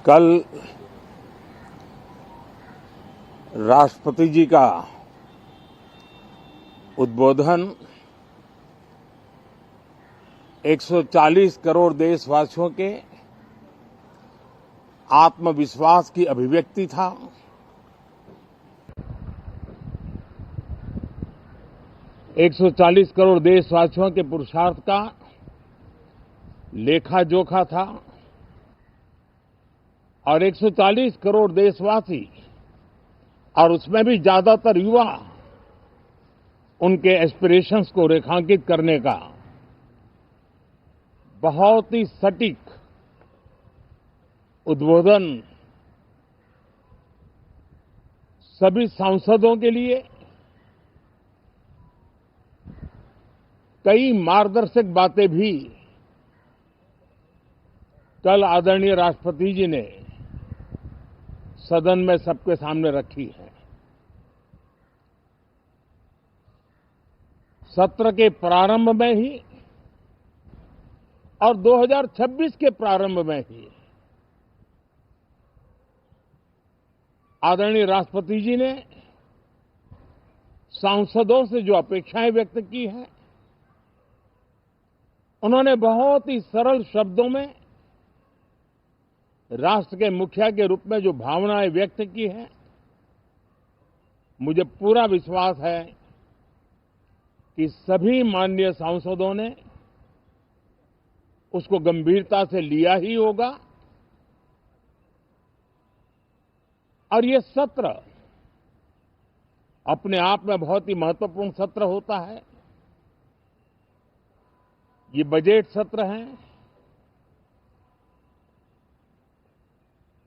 कल राष्ट्रपति जी का उद्बोधन 140 करोड़ देशवासियों के आत्मविश्वास की अभिव्यक्ति था। एक 140 करोड़ देशवासियों के पुरुषार्थ का लेखा जोखा था और 140 करोड़ देशवासी और उसमें भी ज्यादातर युवा उनके एस्पिरेशंस को रेखांकित करने का बहुत ही सटीक उद्बोधन सभी सांसदों के लिए कई मार्गदर्शक बातें भी कल आदरणीय राष्ट्रपति जी ने सदन में सबके सामने रखी है। सत्र के प्रारंभ में ही और 2026 के प्रारंभ में ही आदरणीय राष्ट्रपति जी ने सांसदों से जो अपेक्षाएं व्यक्त की हैं, उन्होंने बहुत ही सरल शब्दों में राष्ट्र के मुखिया के रूप में जो भावनाएं व्यक्त की हैं, मुझे पूरा विश्वास है कि सभी माननीय सांसदों ने उसको गंभीरता से लिया ही होगा और ये सत्र अपने आप में बहुत ही महत्वपूर्ण सत्र होता है। ये बजट सत्र है।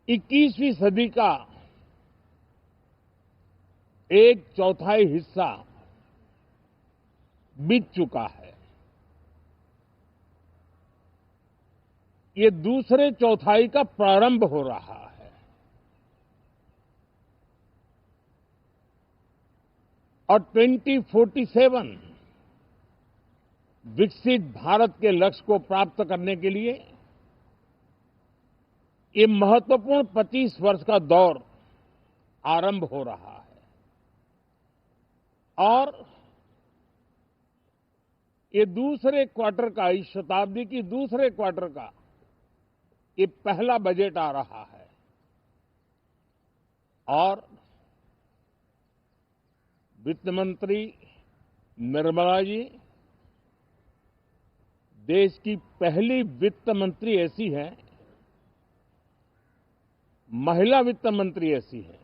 21वीं सदी का एक चौथाई हिस्सा बीत चुका है। ये दूसरे चौथाई का प्रारंभ हो रहा है और 2047 विकसित भारत के लक्ष्य को प्राप्त करने के लिए ये महत्वपूर्ण 25 वर्ष का दौर आरंभ हो रहा है और ये दूसरे क्वार्टर का, इस शताब्दी की दूसरे क्वार्टर का ये पहला बजट आ रहा है और वित्त मंत्री निर्मला जी देश की पहली वित्त मंत्री ऐसी है, महिला वित्त मंत्री ऐसी है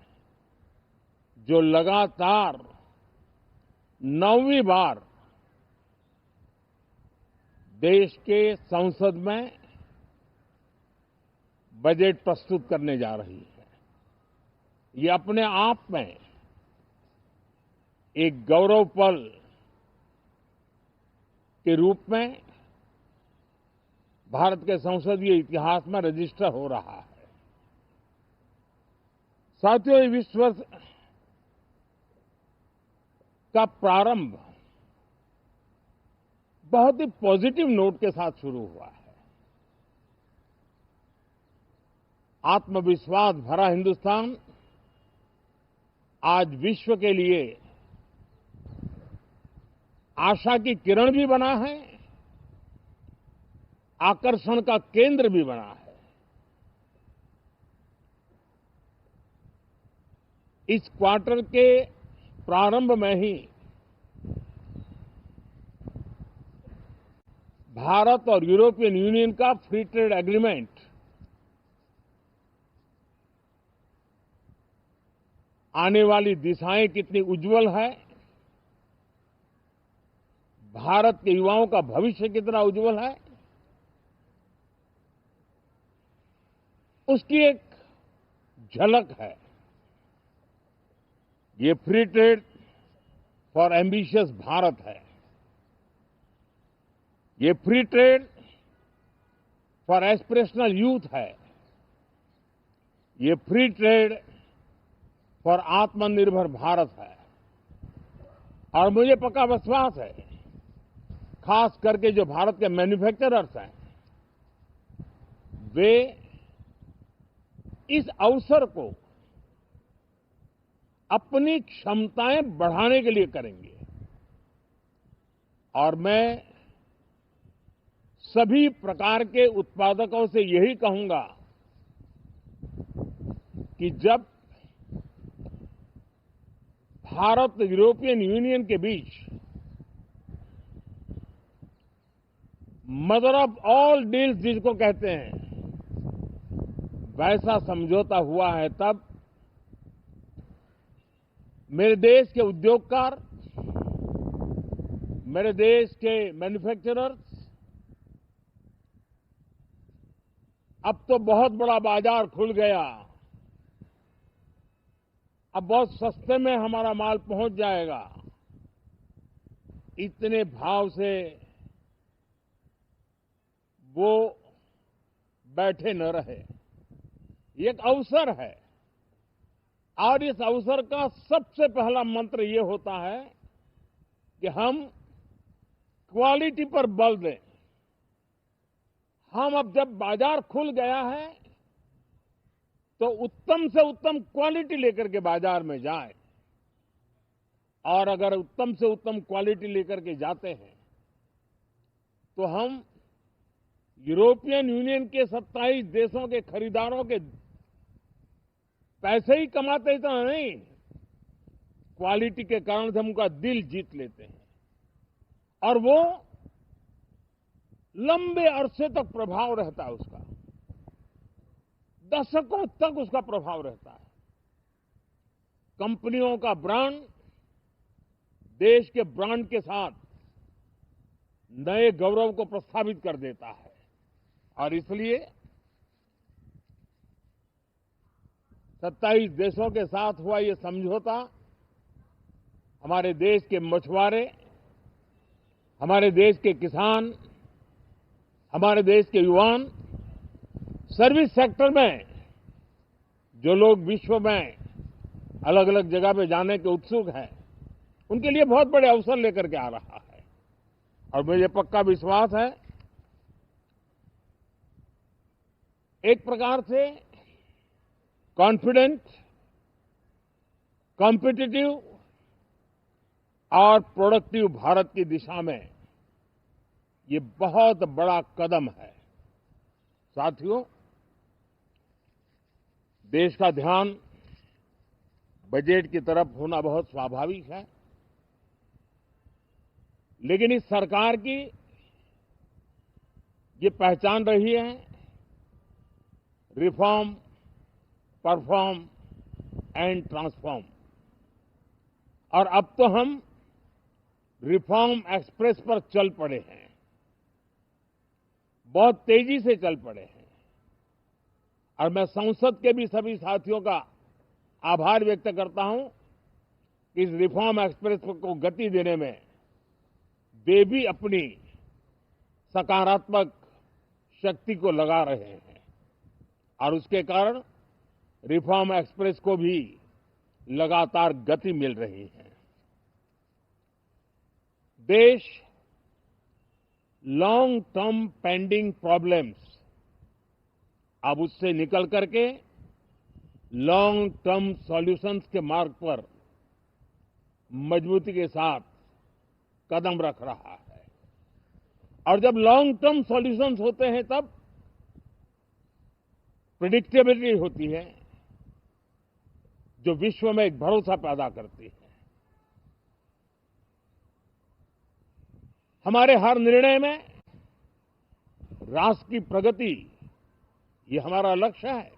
जो लगातार 9वीं बार देश के संसद में बजट प्रस्तुत करने जा रही है। ये अपने आप में एक गौरव पल के रूप में भारत के संसदीय इतिहास में रजिस्टर हो रहा है। साथियों, ये विश्व वर्ष का प्रारंभ बहुत ही पॉजिटिव नोट के साथ शुरू हुआ है। आत्मविश्वास भरा हिंदुस्तान आज विश्व के लिए आशा की किरण भी बना है, आकर्षण का केंद्र भी बना है। इस क्वार्टर के प्रारंभ में ही भारत और यूरोपियन यूनियन का फ्री ट्रेड एग्रीमेंट आने वाली दिशाएं कितनी उज्जवल है, भारत के युवाओं का भविष्य कितना उज्जवल है, उसकी एक झलक है। ये free trade for ambitious Bharat है। ये free trade for aspirational youth है। ये फ्री ट्रेड फॉर आत्मनिर्भर भारत है। और मुझे पक्का विश्वास है, खास करके जो भारत के मैन्युफैक्चरर्स हैं, वे इस अवसर को अपनी क्षमताएं बढ़ाने के लिए करेंगे। और मैं सभी प्रकार के उत्पादकों से यही कहूंगा कि जब भारत यूरोपियन यूनियन के बीच मदर ऑफ ऑल डील्स जिसको कहते हैं वैसा समझौता हुआ है, तब मेरे देश के उद्योगकार, मेरे देश के मैन्युफैक्चरर्स अब तो बहुत बड़ा बाजार खुल गया, अब बहुत सस्ते में हमारा माल पहुंच जाएगा, इतने भाव से वो बैठे न रहे। ये एक अवसर है और इस अवसर का सबसे पहला मंत्र ये होता है कि हम क्वालिटी पर बल दें। हम अब जब बाजार खुल गया है तो उत्तम से उत्तम क्वालिटी लेकर के बाजार में जाए, और अगर उत्तम से उत्तम क्वालिटी लेकर के जाते हैं तो हम यूरोपियन यूनियन के 27 देशों के खरीदारों के पैसे ही कमाते इतना नहीं, क्वालिटी के कारण से हम उनका दिल जीत लेते हैं और वो लंबे अरसे तक प्रभाव रहता है, उसका दशकों तक उसका प्रभाव रहता है। कंपनियों का ब्रांड देश के ब्रांड के साथ नए गौरव को प्रस्थापित कर देता है। और इसलिए 27 देशों के साथ हुआ ये समझौता हमारे देश के मछुआरे, हमारे देश के किसान, हमारे देश के युवान, सर्विस सेक्टर में जो लोग विश्व में अलग अलग जगह पे जाने के उत्सुक हैं, उनके लिए बहुत बड़े अवसर लेकर के आ रहा है। और मुझे पक्का विश्वास है एक प्रकार से कॉन्फिडेंट, कॉम्पिटिटिव और प्रोडक्टिव भारत की दिशा में ये बहुत बड़ा कदम है। साथियों, देश का ध्यान बजट की तरफ होना बहुत स्वाभाविक है, लेकिन इस सरकार की ये पहचान रही है रिफॉर्म, परफॉर्म एंड ट्रांसफॉर्म। और अब तो हम रिफॉर्म एक्सप्रेस पर चल पड़े हैं, बहुत तेजी से चल पड़े हैं। और मैं संसद के भी सभी साथियों का आभार व्यक्त करता हूं कि इस रिफॉर्म एक्सप्रेस को गति देने में वे भी अपनी सकारात्मक शक्ति को लगा रहे हैं और उसके कारण रिफॉर्म एक्सप्रेस को भी लगातार गति मिल रही है। देश लॉन्ग टर्म पेंडिंग प्रॉब्लम्स अब उससे निकल करके लॉन्ग टर्म सॉल्यूशंस के मार्ग पर मजबूती के साथ कदम रख रहा है। और जब लॉन्ग टर्म सॉल्यूशंस होते हैं तब प्रेडिक्टेबिलिटी होती है जो विश्व में एक भरोसा पैदा करती है। हमारे हर निर्णय में राष्ट्र की प्रगति ये हमारा लक्ष्य है,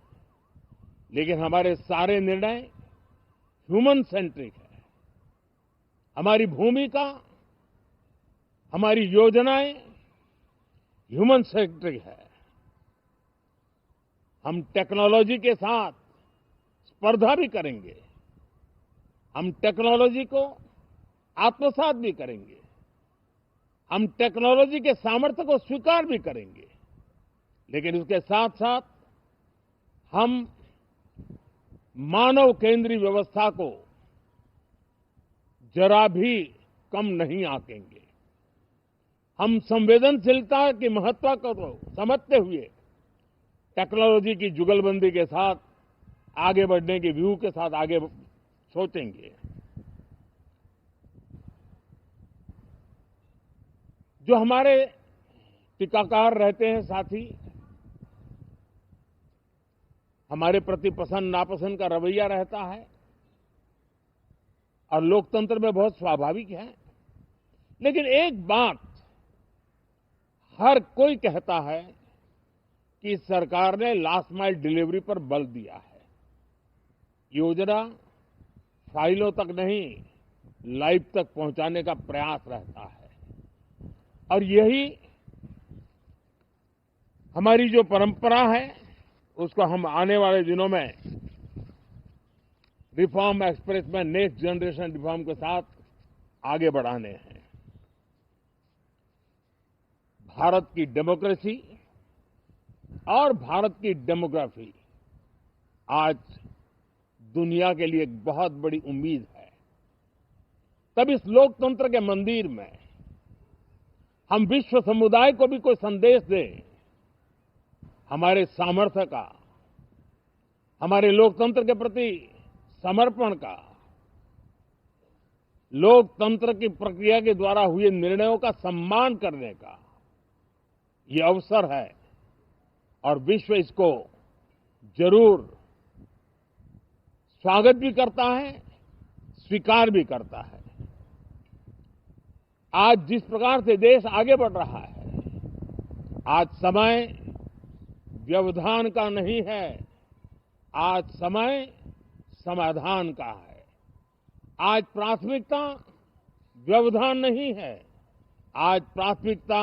लेकिन हमारे सारे निर्णय ह्यूमन सेंट्रिक है। हमारी भूमिका, हमारी योजनाएं ह्यूमन सेंट्रिक है। हम टेक्नोलॉजी के साथ स्पर्धा भी करेंगे, हम टेक्नोलॉजी को आत्मसात भी करेंगे, हम टेक्नोलॉजी के सामर्थ्य को स्वीकार भी करेंगे, लेकिन उसके साथ साथ हम मानव केंद्रीय व्यवस्था को जरा भी कम नहीं आंकेंगे। हम संवेदनशीलता की महत्व को समझते हुए टेक्नोलॉजी की जुगलबंदी के साथ आगे बढ़ने के व्यू के साथ आगे सोचेंगे। जो हमारे टीकाकार रहते हैं साथी, हमारे प्रति पसंद नापसंद का रवैया रहता है और लोकतंत्र में बहुत स्वाभाविक है। लेकिन एक बात हर कोई कहता है कि सरकार ने लास्ट माइल डिलीवरी पर बल दिया है। योजना फाइलों तक नहीं, लाइव तक पहुंचाने का प्रयास रहता है और यही हमारी जो परंपरा है उसको हम आने वाले दिनों में रिफॉर्म एक्सप्रेस में नेक्स्ट जनरेशन रिफॉर्म के साथ आगे बढ़ाने हैं। भारत की डेमोक्रेसी और भारत की डेमोग्राफी आज दुनिया के लिए एक बहुत बड़ी उम्मीद है। तब इस लोकतंत्र के मंदिर में हम विश्व समुदाय को भी कोई संदेश दें, हमारे सामर्थ्य का, हमारे लोकतंत्र के प्रति समर्पण का, लोकतंत्र की प्रक्रिया के द्वारा हुए निर्णयों का सम्मान करने का ये अवसर है और विश्व इसको जरूर स्वागत भी करता है, स्वीकार भी करता है। आज जिस प्रकार से देश आगे बढ़ रहा है, आज समय व्यवधान का नहीं है, आज समय समाधान का है। आज प्राथमिकता व्यवधान नहीं है, आज प्राथमिकता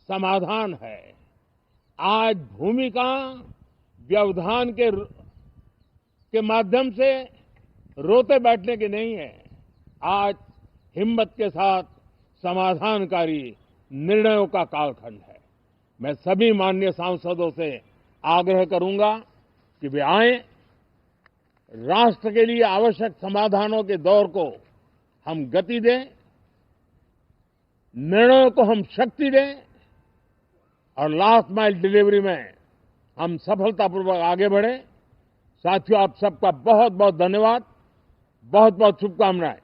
समाधान है। आज भूमिका व्यवधान के माध्यम से रोते बैठने की नहीं है, आज हिम्मत के साथ समाधानकारी निर्णयों का कालखंड है। मैं सभी माननीय सांसदों से आग्रह करूंगा कि वे आएं, राष्ट्र के लिए आवश्यक समाधानों के दौर को हम गति दें, निर्णयों को हम शक्ति दें और लास्ट माइल डिलीवरी में हम सफलतापूर्वक आगे बढ़ें। साथियों, आप सबका बहुत बहुत धन्यवाद, बहुत बहुत शुभकामनाएं।